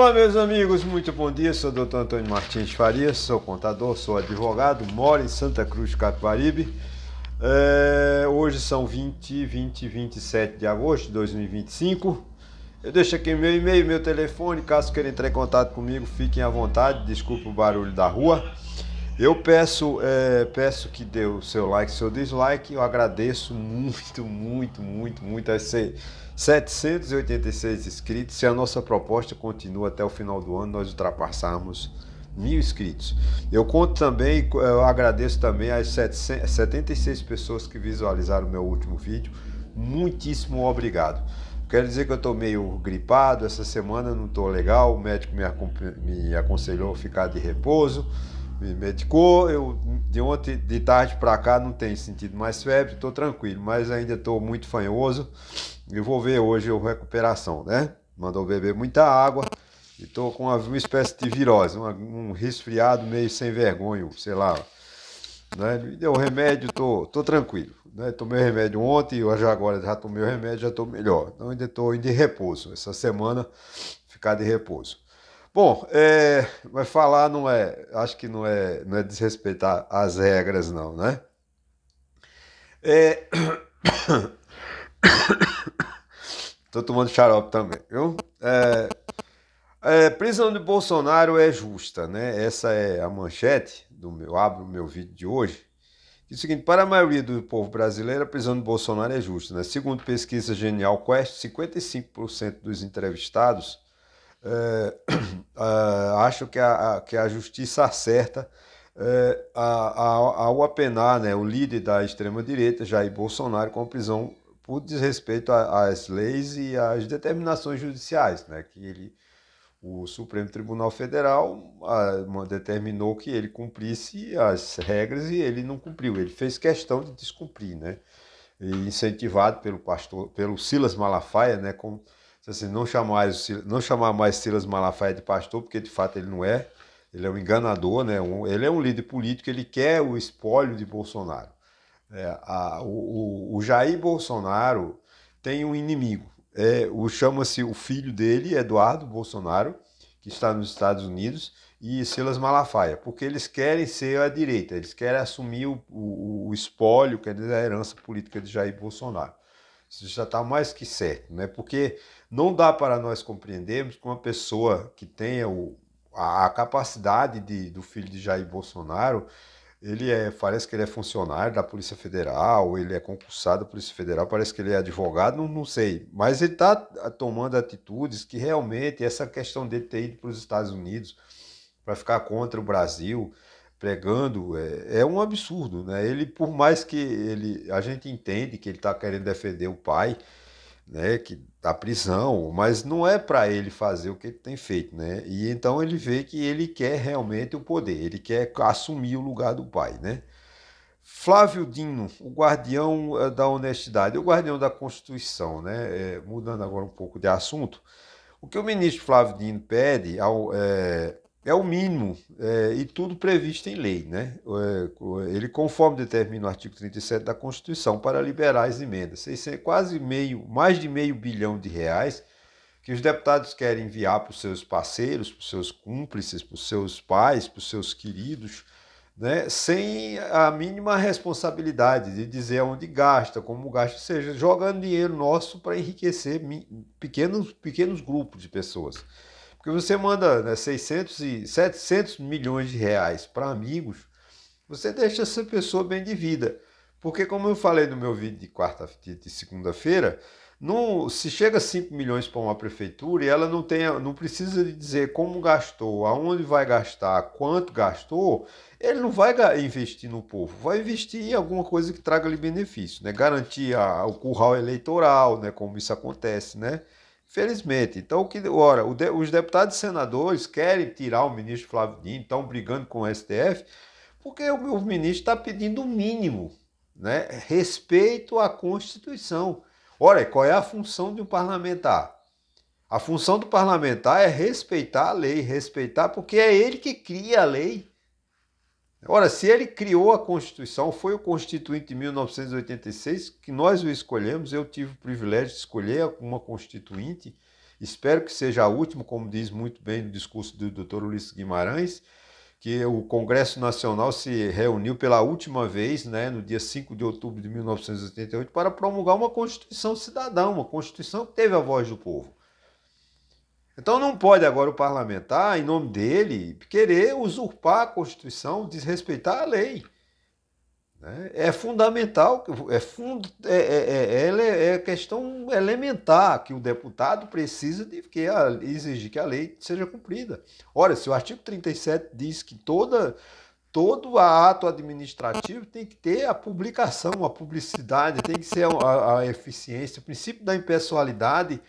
Fala, meus amigos, muito bom dia. Sou o Dr. Antônio Martins Farias, sou contador, sou advogado, moro em Santa Cruz de Capibaribe. Hoje são 27 de agosto de 2025. Eu deixo aqui meu e-mail, meu telefone, caso queiram entrar em contato comigo, fiquem à vontade, desculpe o barulho da rua. Eu peço que dê o seu like, seu dislike. Eu agradeço muito a esses 786 inscritos. Se a nossa proposta continua até o final do ano, nós ultrapassarmos 1000 inscritos. Eu conto também, eu agradeço também às 76 pessoas que visualizaram o meu último vídeo. Muitíssimo obrigado. Quero dizer que eu estou meio gripado, essa semana não estou legal, o médico me aconselhou a ficar de repouso. Me medicou, eu de tarde para cá não tenho sentido mais febre, estou tranquilo, mas ainda estou muito fanhoso e vou ver hoje a recuperação, né? Mandou beber muita água e estou com uma espécie de virose, um resfriado meio sem vergonha, sei lá, né? Me deu remédio, estou tranquilo, né? Tomei remédio ontem, agora já tomei o remédio, já estou melhor, então ainda estou indo de repouso, essa semana ficar de repouso. Bom, vai falar acho que não é desrespeitar as regras não, né? Tô tomando xarope também, viu? Prisão de Bolsonaro é justa, né? Essa é a manchete abro o meu vídeo de hoje. Diz o seguinte: para a maioria do povo brasileiro, a prisão de Bolsonaro é justa, né? Segundo pesquisa Genial Quest, 55% dos entrevistados acho que a justiça acerta ao apenar, né, o líder da extrema-direita, Jair Bolsonaro, com prisão por desrespeito às leis e às determinações judiciais, né, o Supremo Tribunal Federal determinou que ele cumprisse as regras e ele não cumpriu, ele fez questão de descumprir, né, e incentivado pelo Silas Malafaia, né, assim, não chamar mais Silas Malafaia de pastor, porque de fato ele não é, ele é um enganador, né? Ele é um líder político, ele quer o espólio de Bolsonaro. O Jair Bolsonaro tem um inimigo, chama-se o filho dele, Eduardo Bolsonaro, que está nos Estados Unidos, e Silas Malafaia, porque eles querem ser a direita, eles querem assumir o espólio, quer dizer, a herança política de Jair Bolsonaro. Isso já está mais que certo, né? Porque não dá para nós compreendermos que uma pessoa que tenha a capacidade do filho de Jair Bolsonaro, parece que ele é funcionário da Polícia Federal, ele é concursado da Polícia Federal, parece que ele é advogado, não sei. Mas ele está tomando atitudes que realmente, essa questão dele ter ido para os Estados Unidos para ficar contra o Brasil, pregando, é um absurdo, né? Ele, por mais que a gente entende que ele está querendo defender o pai, né, que da prisão, mas não é para ele fazer o que ele tem feito, né? E então ele vê que ele quer realmente o poder, ele quer assumir o lugar do pai, né? Flávio Dino, o guardião da honestidade, o guardião da Constituição, né? Mudando agora um pouco de assunto, o que o ministro Flávio Dino pede é o mínimo, e tudo previsto em lei, né? Ele, conforme determina o artigo 37 da Constituição, para liberar as emendas, mais de meio bilhão de reais que os deputados querem enviar para os seus parceiros, para os seus cúmplices, para os seus pais, para os seus queridos, né? Sem a mínima responsabilidade de dizer onde gasta, como gasta, ou seja, jogando dinheiro nosso para enriquecer pequenos grupos de pessoas. Porque você manda, né, 600 e 700 milhões de reais para amigos, você deixa essa pessoa bem de vida. Porque, como eu falei no meu vídeo de segunda-feira, se chega a 5 milhões para uma prefeitura e ela não precisa de dizer como gastou, aonde vai gastar, quanto gastou, ele não vai investir no povo, vai investir em alguma coisa que traga-lhe benefício, né? Garantir o curral eleitoral, né, como isso acontece, né? Felizmente. Então, os deputados e senadores querem tirar o ministro Flávio Dino, estão brigando com o STF, porque o ministro está pedindo o mínimo, né? Respeito à Constituição. Ora, qual é a função de um parlamentar? A função do parlamentar é respeitar a lei, respeitar porque é ele que cria a lei. Ora, se ele criou a Constituição, foi o Constituinte de 1986, que nós o escolhemos, eu tive o privilégio de escolher uma Constituinte, Espero que seja a última, como diz muito bem no discurso do Dr. Ulisses Guimarães, que o Congresso Nacional se reuniu pela última vez, né, no dia 5 de outubro de 1988, para promulgar uma Constituição cidadã, uma Constituição que teve a voz do povo. Então não pode agora o parlamentar, em nome dele, querer usurpar a Constituição, desrespeitar a lei. É fundamental, é questão elementar que o deputado precisa de exigir que a lei seja cumprida. Ora, se o artigo 37 diz que todo ato administrativo tem que ter a publicação, a publicidade, tem que ser a eficiência, o princípio da impessoalidade,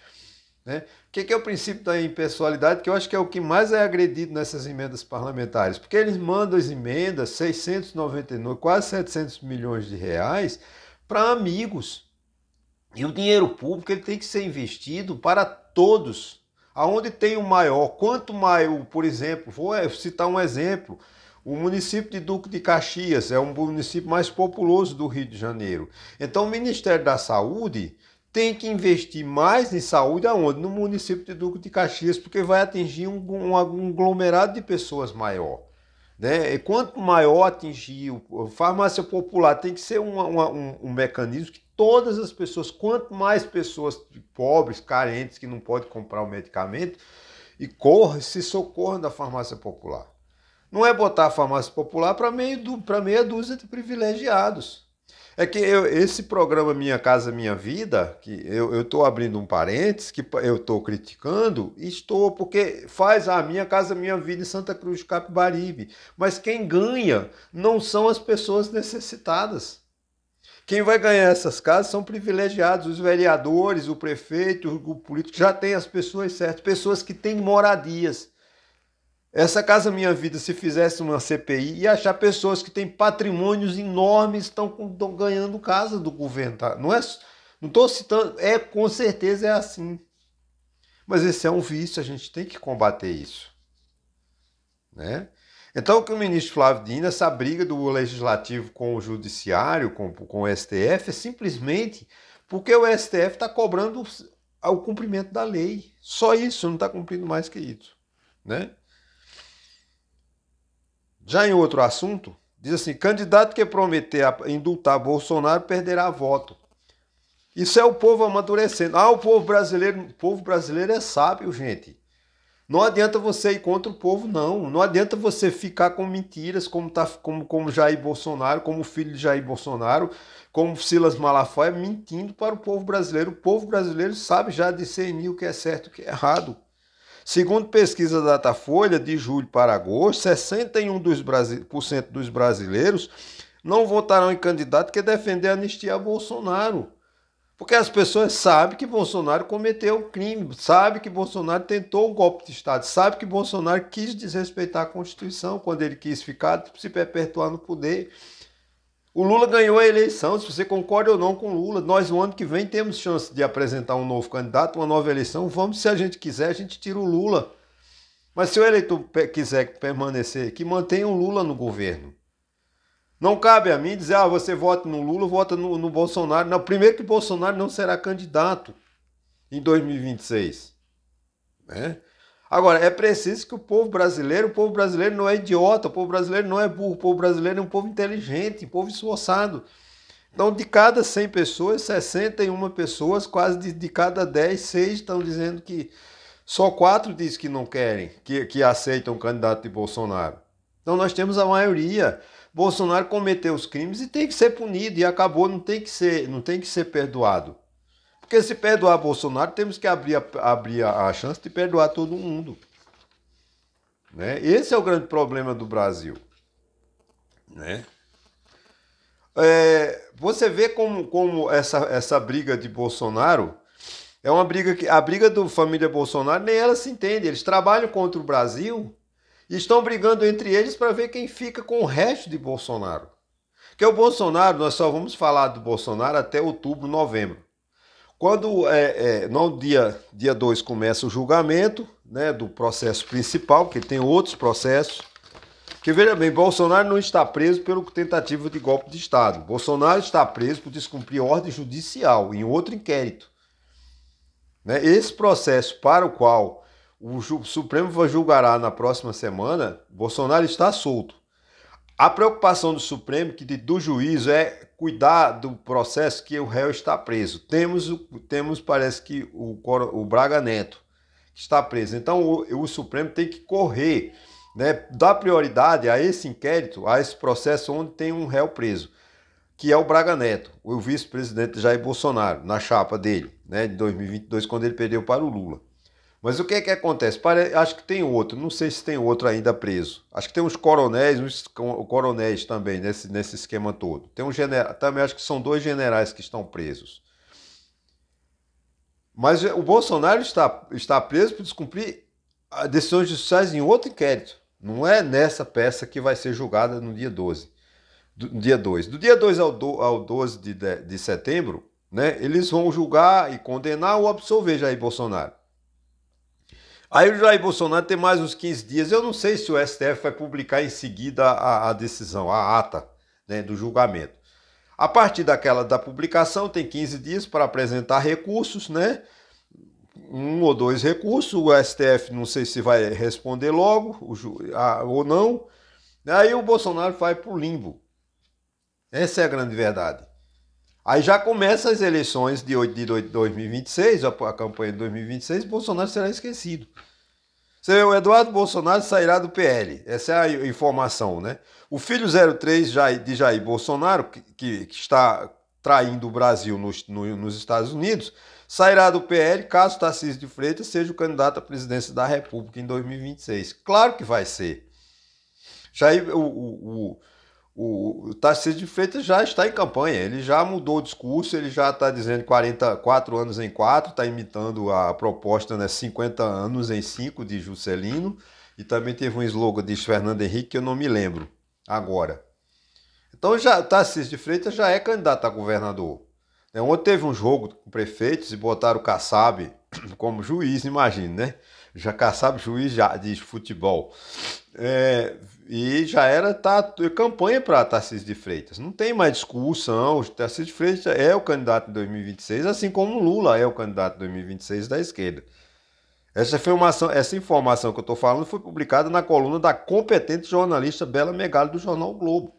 né? O que é o princípio da impessoalidade? Que eu acho que é o que mais é agredido nessas emendas parlamentares. Porque eles mandam as emendas, 699, quase 700 milhões de reais, para amigos. E o dinheiro público ele tem que ser investido para todos. Aonde tem o maior, quanto maior, por exemplo, vou citar um exemplo, o município de Duque de Caxias é um município mais populoso do Rio de Janeiro. Então o Ministério da Saúde tem que investir mais em saúde aonde? No município de Duque de Caxias, porque vai atingir um aglomerado de pessoas maior. Né? E quanto maior atingir, a farmácia popular tem que ser um mecanismo que todas as pessoas, quanto mais pessoas pobres, carentes, que não podem comprar o medicamento, e se socorram da farmácia popular. Não é botar a farmácia popular para meia dúzia de privilegiados. É que esse programa Minha Casa Minha Vida, que eu estou abrindo um parênteses, que eu estou criticando, porque faz a Minha Casa Minha Vida em Santa Cruz de Capibaribe. Mas quem ganha não são as pessoas necessitadas. Quem vai ganhar essas casas são privilegiados, os vereadores, o prefeito, o político, já tem as pessoas certas, pessoas que têm moradias. Essa Casa Minha Vida, se fizesse uma CPI, ia achar pessoas que têm patrimônios enormes, estão ganhando casa do governo. Tá? Não estou citando, com certeza é assim. Mas esse é um vício, a gente tem que combater isso. Né? Então, o que o ministro Flávio Dino, essa briga do legislativo com o judiciário, com o STF, é simplesmente porque o STF está cobrando o cumprimento da lei. Só isso, não está cumprindo mais que isso. Né? Já em outro assunto, diz assim, candidato que prometer indultar Bolsonaro perderá voto. Isso é o povo amadurecendo. O povo brasileiro é sábio, gente. Não adianta você ir contra o povo, não. Não adianta você ficar com mentiras como Jair Bolsonaro, como o filho de Jair Bolsonaro, como Silas Malafaia, mentindo para o povo brasileiro. O povo brasileiro sabe já discernir o que é certo e o que é errado. Segundo pesquisa da Datafolha, de julho para agosto, 61% dos brasileiros não votarão em candidato que defender a anistia a Bolsonaro. Porque as pessoas sabem que Bolsonaro cometeu crime, sabem que Bolsonaro tentou um golpe de Estado, sabem que Bolsonaro quis desrespeitar a Constituição quando ele quis ficar, se perpetuar no poder. O Lula ganhou a eleição, se você concorda ou não com o Lula. Nós, no ano que vem, temos chance de apresentar um novo candidato, uma nova eleição. Vamos, se a gente quiser, a gente tira o Lula. Mas se o eleitor quiser permanecer, que mantenha o Lula no governo. Não cabe a mim dizer, você vota no Lula, vota no Bolsonaro. Não, primeiro que Bolsonaro não será candidato em 2026. Né? Agora, é preciso que o povo brasileiro não é idiota, o povo brasileiro não é burro, o povo brasileiro é um povo inteligente, um povo esforçado. Então, de cada 100 pessoas, 61 pessoas, quase de cada 10, 6 estão dizendo que só 4 dizem que não querem, que aceitam o candidato de Bolsonaro. Então, nós temos a maioria. Bolsonaro cometeu os crimes e tem que ser punido, e acabou, não tem que ser perdoado. Porque se perdoar Bolsonaro, temos que abrir a chance de perdoar todo mundo. Né? Esse é o grande problema do Brasil. Né? Você vê como essa briga de Bolsonaro é uma briga que a briga da família Bolsonaro nem ela se entende. Eles trabalham contra o Brasil e estão brigando entre eles para ver quem fica com o resto de Bolsonaro. Porque o Bolsonaro, nós só vamos falar do Bolsonaro até outubro, novembro. Quando no dia 2 começa o julgamento, né, do processo principal, que tem outros processos, que veja bem, Bolsonaro não está preso pela tentativa de golpe de Estado. Bolsonaro está preso por descumprir ordem judicial em outro inquérito. né? Esse processo para o qual o Supremo julgará na próxima semana, Bolsonaro está solto. A preocupação do Supremo, do juízo, é cuidar do processo que o réu está preso. Temos parece que o Braga Neto, que está preso. Então o Supremo tem que correr, né, dar prioridade a esse inquérito, a esse processo onde tem um réu preso, que é o Braga Neto, o vice-presidente Jair Bolsonaro, na chapa dele, né, de 2022, quando ele perdeu para o Lula. Mas o que é que acontece? Acho que tem outro, não sei se tem outro ainda preso. Acho que tem uns coronéis também nesse esquema todo. Tem um general, também acho que são 2 generais que estão presos. Mas o Bolsonaro está preso por descumprir decisões judiciais em outro inquérito. Não é nessa peça que vai ser julgada no dia 12. Do dia 2. Do dia 2 ao 12 de setembro, né, eles vão julgar e condenar ou absolver Jair Bolsonaro. Aí o Jair Bolsonaro tem mais uns 15 dias. Eu não sei se o STF vai publicar em seguida a decisão, a ata, né, do julgamento. A partir da publicação, tem 15 dias para apresentar recursos, né? 1 ou 2 recursos. O STF não sei se vai responder logo ou não. Aí o Bolsonaro vai para o limbo. Essa é a grande verdade. Aí já começam as eleições de 2026, a campanha de 2026, Bolsonaro será esquecido. O Eduardo Bolsonaro sairá do PL, essa é a informação, né? O filho 03 de Jair Bolsonaro, que está traindo o Brasil nos Estados Unidos, sairá do PL caso Tarcísio de Freitas seja o candidato à presidência da República em 2026. Claro que vai ser. Jair, o Tarcísio de Freitas já está em campanha, ele já mudou o discurso, ele já está dizendo 44 anos em 4, está imitando a proposta, né, 50 anos em 5 de Juscelino, e também teve um slogan de Fernando Henrique que eu não me lembro agora. Então o Tarcísio de Freitas já é candidato a governador. Ontem teve um jogo com prefeitos e botaram o Kassab como juiz, imagine, né? Já Kassab, juiz de futebol. E já era campanha para Tarcísio de Freitas. Não tem mais discussão. O Tarcísio de Freitas é o candidato em 2026, assim como o Lula é o candidato em 2026 da esquerda. Essa informação que eu estou falando foi publicada na coluna da competente jornalista Bela Megali do jornal o Globo.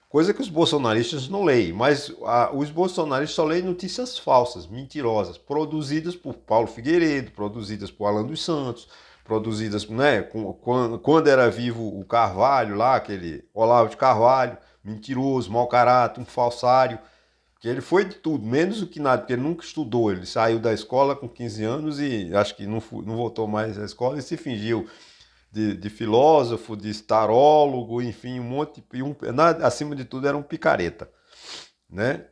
Coisa que os bolsonaristas não leem, mas os bolsonaristas só leem notícias falsas, mentirosas, produzidas por Paulo Figueiredo, produzidas por Alan dos Santos, produzidas, né, quando era vivo o Carvalho lá, aquele Olavo de Carvalho, mentiroso, mau caráter, um falsário, que ele foi de tudo, menos do que nada, porque ele nunca estudou, ele saiu da escola com 15 anos e acho que não voltou mais à escola e se fingiu de filósofo, de tarólogo, enfim, um monte, acima de tudo era um picareta, né?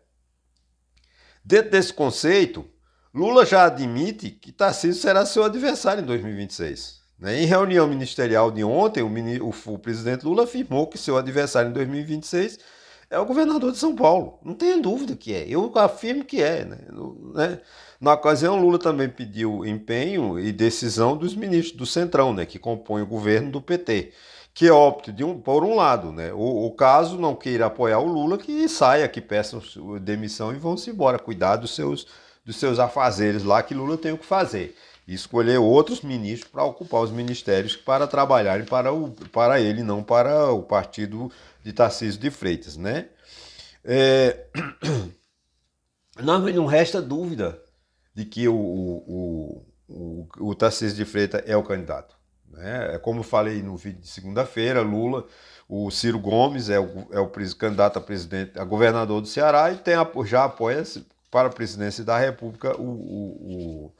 Dentro desse conceito, Lula já admite que Tarcísio será seu adversário em 2026. Em reunião ministerial de ontem, o presidente Lula afirmou que seu adversário em 2026 é o governador de São Paulo. Não tenha dúvida que é. Eu afirmo que é. Né? Na ocasião, Lula também pediu empenho e decisão dos ministros do Centrão, né, que compõem o governo do PT, que opte por um lado, né, o caso não queira apoiar o Lula, que saia, que peçam demissão e vão-se embora, cuidar dos seus afazeres lá que Lula tem o que fazer. E escolher outros ministros para ocupar os ministérios para trabalharem para ele, não para o partido de Tarcísio de Freitas, né? Não resta dúvida de que o Tarcísio de Freitas é o candidato, né? Como eu falei no vídeo de segunda-feira, Lula, o Ciro Gomes é o candidato a governador do Ceará e já apoia para a presidência da República o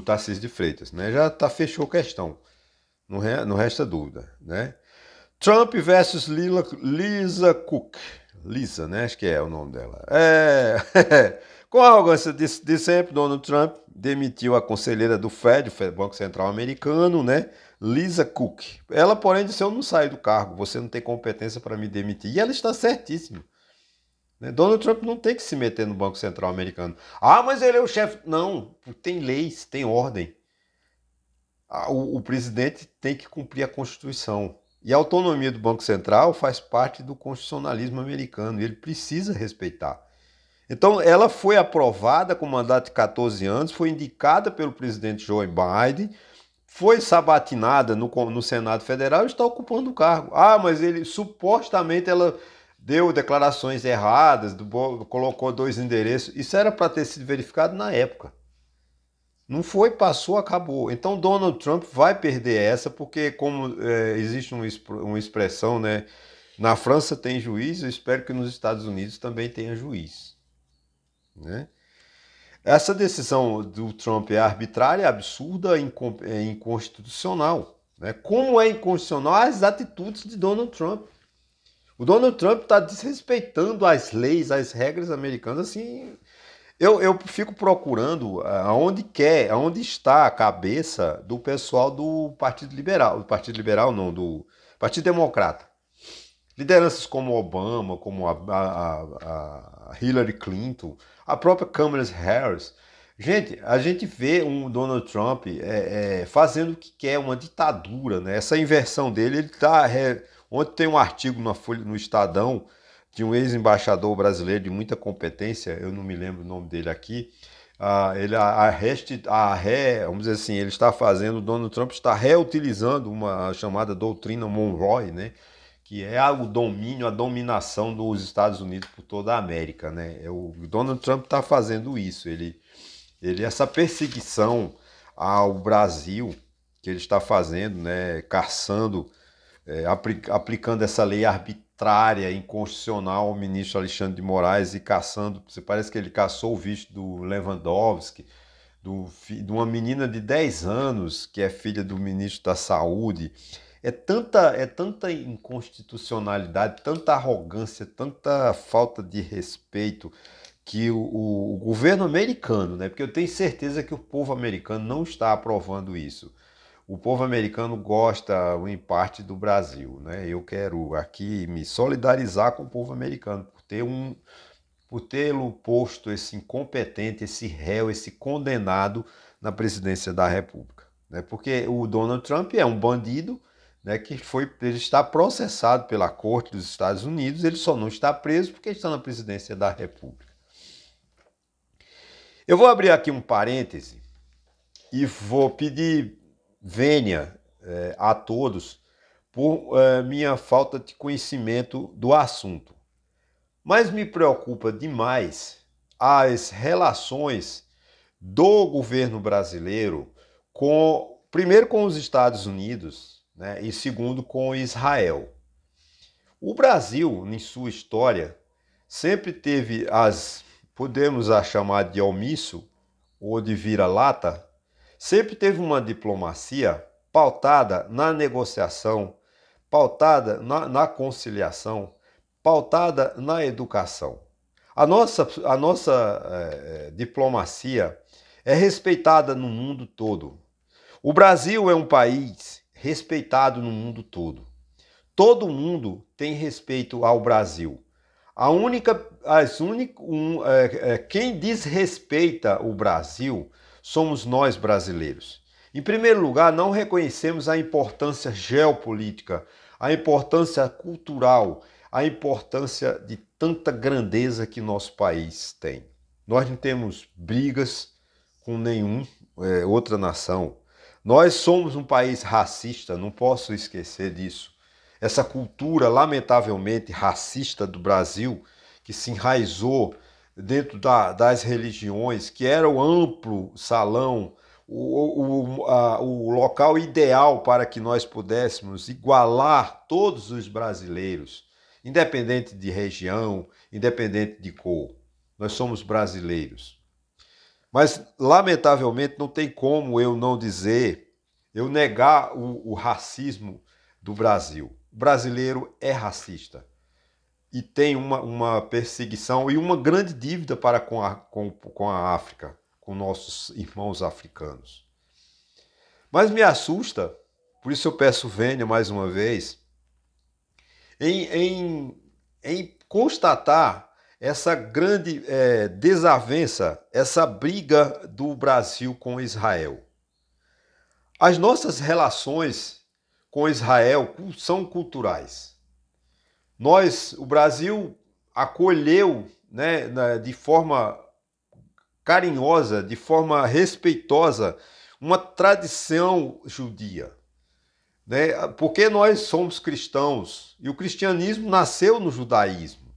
Tarcísio de Freitas, né? Já fechou a questão, não resta dúvida, né? Trump versus Lisa Cook. Lisa, né? Acho que é o nome dela. Com a arrogância de sempre, Donald Trump demitiu a conselheira do Fed, o Banco Central Americano, né? Lisa Cook. Ela, porém, disse: eu não saio do cargo, você não tem competência para me demitir. E ela está certíssima. Donald Trump não tem que se meter no Banco Central Americano. Ah, mas ele é o chefe. Não, tem leis, tem ordem. O presidente tem que cumprir a Constituição. E a autonomia do Banco Central faz parte do constitucionalismo americano. E ele precisa respeitar. Então, ela foi aprovada com mandato de 14 anos, foi indicada pelo presidente Joe Biden, foi sabatinada no Senado Federal e está ocupando o cargo. Ah, mas ele supostamente ela deu declarações erradas, colocou dois endereços. Isso era para ter sido verificado na época. Não foi, passou, acabou. Então Donald Trump vai perder essa, porque como existe uma expressão, né? Na França tem juiz, eu espero que nos Estados Unidos também tenha juiz, né? Essa decisão do Trump é arbitrária, absurda, é inconstitucional, né? Como é inconstitucional as atitudes de Donald Trump. O Donald Trump está desrespeitando as leis, as regras americanas, assim. Eu fico procurando aonde está a cabeça do pessoal do Partido Liberal. Do Partido Liberal não, do Partido Democrata. Lideranças como Obama, como a Hillary Clinton, a própria Kamala Harris. Gente, a gente vê um Donald Trump fazendo o que quer, uma ditadura, né? Essa inversão dele, ele tá. Ontem tem um artigo na Folha, no Estadão, de um ex-embaixador brasileiro de muita competência, eu não me lembro o nome dele aqui. Vamos dizer assim, ele está fazendo, o Donald Trump está reutilizando uma chamada doutrina Monroe, né? Que é o domínio, a dominação dos Estados Unidos por toda a América, né? O Donald Trump está fazendo isso, essa perseguição ao Brasil que ele está fazendo, né? Caçando, aplicando essa lei arbitrária, inconstitucional ao ministro Alexandre de Moraes e caçando, parece que ele caçou o visto do Lewandowski, de uma menina de 10 anos que é filha do ministro da Saúde. É tanta inconstitucionalidade, tanta arrogância, tanta falta de respeito que o governo americano, né? Porque eu tenho certeza que o povo americano não está aprovando isso. O povo americano gosta, em parte, do Brasil, né? Eu quero aqui me solidarizar com o povo americano por tê-lo posto esse incompetente, esse réu, esse condenado na presidência da República, né? Porque o Donald Trump é um bandido, né, ele está processado pela Corte dos Estados Unidos, ele só não está preso porque está na presidência da República. Eu vou abrir aqui um parêntese e vou pedir vênia a todos por minha falta de conhecimento do assunto. Mas me preocupa demais as relações do governo brasileiro primeiro com os Estados Unidos, né, e segundo com Israel. O Brasil, em sua história, sempre teve podemos chamar de omisso ou de vira-lata, sempre teve uma diplomacia pautada na negociação, pautada na conciliação, pautada na educação. A nossa diplomacia é respeitada no mundo todo. O Brasil é um país respeitado no mundo todo. Todo mundo tem respeito ao Brasil. Quem desrespeita o Brasil somos nós brasileiros. Em primeiro lugar, não reconhecemos a importância geopolítica, a importância cultural, a importância de tanta grandeza que nosso país tem. Nós não temos brigas com outra nação. Nós somos um país racista, não posso esquecer disso. Essa cultura, lamentavelmente, racista do Brasil, que se enraizou dentro das religiões, que era o amplo salão, o local ideal para que nós pudéssemos igualar todos os brasileiros, independente de região, independente de cor. Nós somos brasileiros. Mas, lamentavelmente, não tem como eu negar o racismo do Brasil. O brasileiro é racista e tem uma perseguição e uma grande dívida para com a África, com nossos irmãos africanos. Mas me assusta, por isso eu peço vênia mais uma vez, em constatar essa grande desavença, essa briga do Brasil com Israel. As nossas relações com Israel são culturais. O Brasil acolheu né, de forma carinhosa, de forma respeitosa, uma tradição judia, né? Porque nós somos cristãos e o cristianismo nasceu no judaísmo.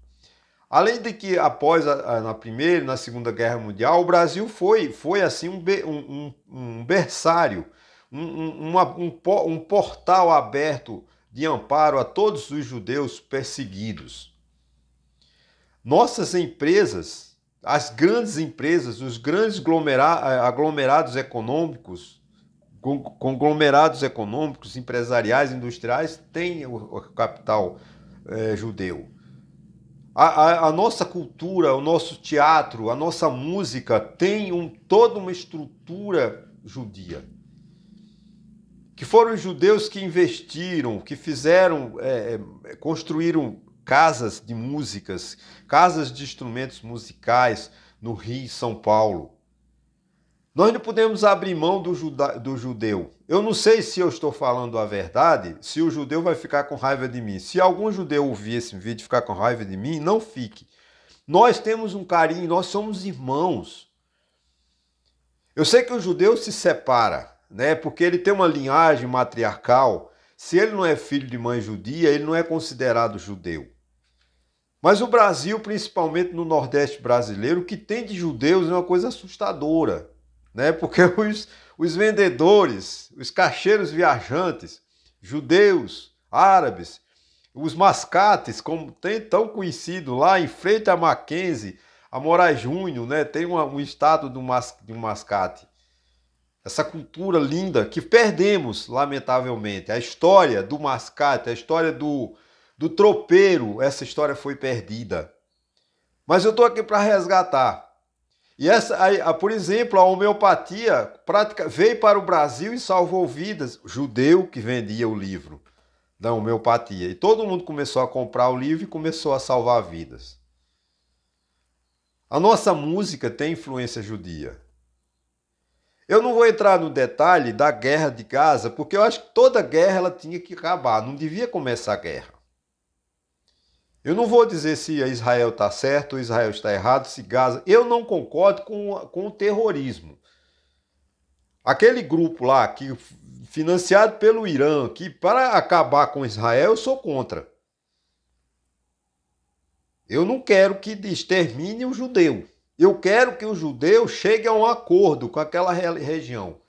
Além de que após na Primeira e na Segunda Guerra Mundial, o Brasil foi assim um berçário, um portal aberto de amparo a todos os judeus perseguidos. Nossas empresas, as grandes empresas, os grandes aglomerados econômicos, conglomerados econômicos, empresariais, industriais, têm o capital judeu. A nossa cultura, o nosso teatro, a nossa música tem toda uma estrutura judia. Que foram os judeus que investiram, que fizeram, construíram casas de músicas, casas de instrumentos musicais no Rio e São Paulo. Nós não podemos abrir mão do judeu. Eu não sei se eu estou falando a verdade, se o judeu vai ficar com raiva de mim. Se algum judeu ouvir esse vídeo e ficar com raiva de mim, não fique. Nós temos um carinho, nós somos irmãos. Eu sei que o judeu se separa, né? Porque ele tem uma linhagem matriarcal. Se ele não é filho de mãe judia, ele não é considerado judeu. Mas o Brasil, principalmente no Nordeste brasileiro, o que tem de judeus é uma coisa assustadora, né? Porque os vendedores, os caixeiros viajantes, judeus, árabes, os mascates, como tem tão conhecido lá em frente a Mackenzie, a Moraes Júnior, né? Tem um estátua de um mascate. Essa cultura linda que perdemos, lamentavelmente. A história do mascate, a história do tropeiro, essa história foi perdida. Mas eu estou aqui para resgatar. E por exemplo, a homeopatia veio para o Brasil e salvou vidas. Judeu que vendia o livro da homeopatia. E todo mundo começou a comprar o livro e começou a salvar vidas. A nossa música tem influência judia. Eu não vou entrar no detalhe da guerra de Gaza, porque eu acho que toda guerra ela tinha que acabar, não devia começar a guerra. Eu não vou dizer se Israel está certo ou Israel está errado, se Gaza... Eu não concordo com o terrorismo. Aquele grupo lá, financiado pelo Irã, que para acabar com Israel, eu sou contra. Eu não quero que extermine o judeu. Eu quero que o judeu chegue a um acordo com aquela região.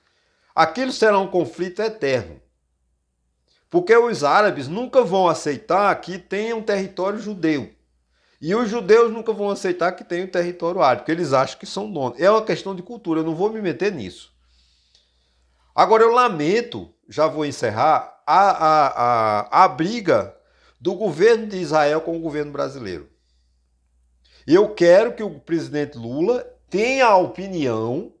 Aquilo será um conflito eterno. Porque os árabes nunca vão aceitar que tenha um território judeu. E os judeus nunca vão aceitar que tenha um território árabe, porque eles acham que são donos. É uma questão de cultura, eu não vou me meter nisso. Agora eu lamento, já vou encerrar, a briga do governo de Israel com o governo brasileiro. Eu quero que o presidente Lula tenha a opinião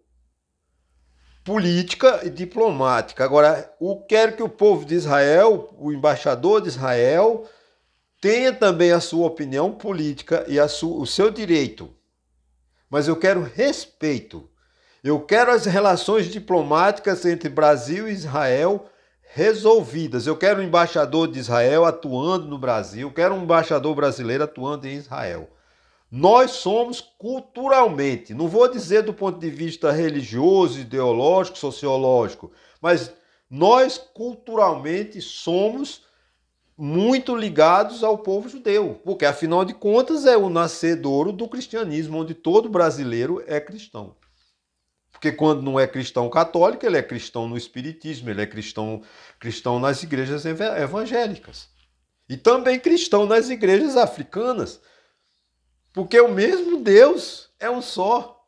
política e diplomática. Agora, eu quero que o povo de Israel, o embaixador de Israel, tenha também a sua opinião política e o seu direito. Mas eu quero respeito. Eu quero as relações diplomáticas entre Brasil e Israel resolvidas. Eu quero um embaixador de Israel atuando no Brasil, eu quero um embaixador brasileiro atuando em Israel. Nós somos culturalmente, não vou dizer do ponto de vista religioso, ideológico, sociológico, mas nós culturalmente somos muito ligados ao povo judeu, porque afinal de contas é o nascedouro do cristianismo, onde todo brasileiro é cristão. Porque quando não é cristão católico, ele é cristão no espiritismo, ele é cristão nas igrejas evangélicas. E também cristão nas igrejas africanas. Porque o mesmo Deus é um só.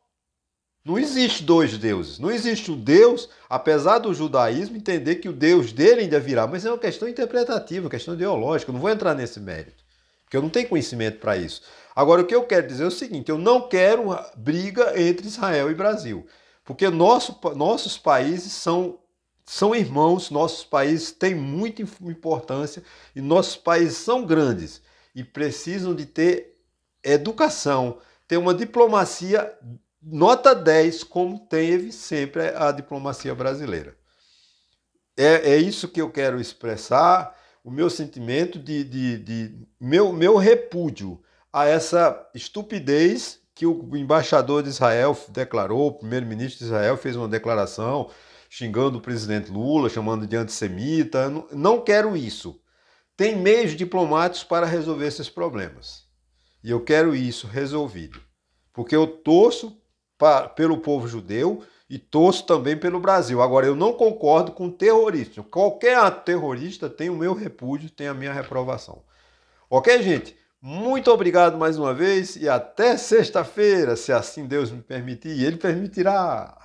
Não existe dois deuses. Não existe um Deus, apesar do judaísmo entender que o Deus dele ainda virá. Mas é uma questão interpretativa, uma questão ideológica. Eu não vou entrar nesse mérito, porque eu não tenho conhecimento para isso. Agora, o que eu quero dizer é o seguinte, eu não quero briga entre Israel e Brasil. Porque nossos países são irmãos, nossos países têm muita importância e nossos países são grandes e precisam de ter educação, ter uma diplomacia nota 10, como teve sempre a diplomacia brasileira. É isso que eu quero expressar, o meu sentimento meu repúdio a essa estupidez que o embaixador de Israel declarou, o primeiro-ministro de Israel fez uma declaração xingando o presidente Lula, chamando de antissemita. Não quero isso. Tem meios diplomáticos para resolver esses problemas. E eu quero isso resolvido. Porque eu torço pelo povo judeu e torço também pelo Brasil. Agora, eu não concordo com terroristas. Qualquer ato terrorista tem o meu repúdio, tem a minha reprovação. Ok, gente? Muito obrigado mais uma vez e até sexta-feira, se assim Deus me permitir, e Ele permitirá.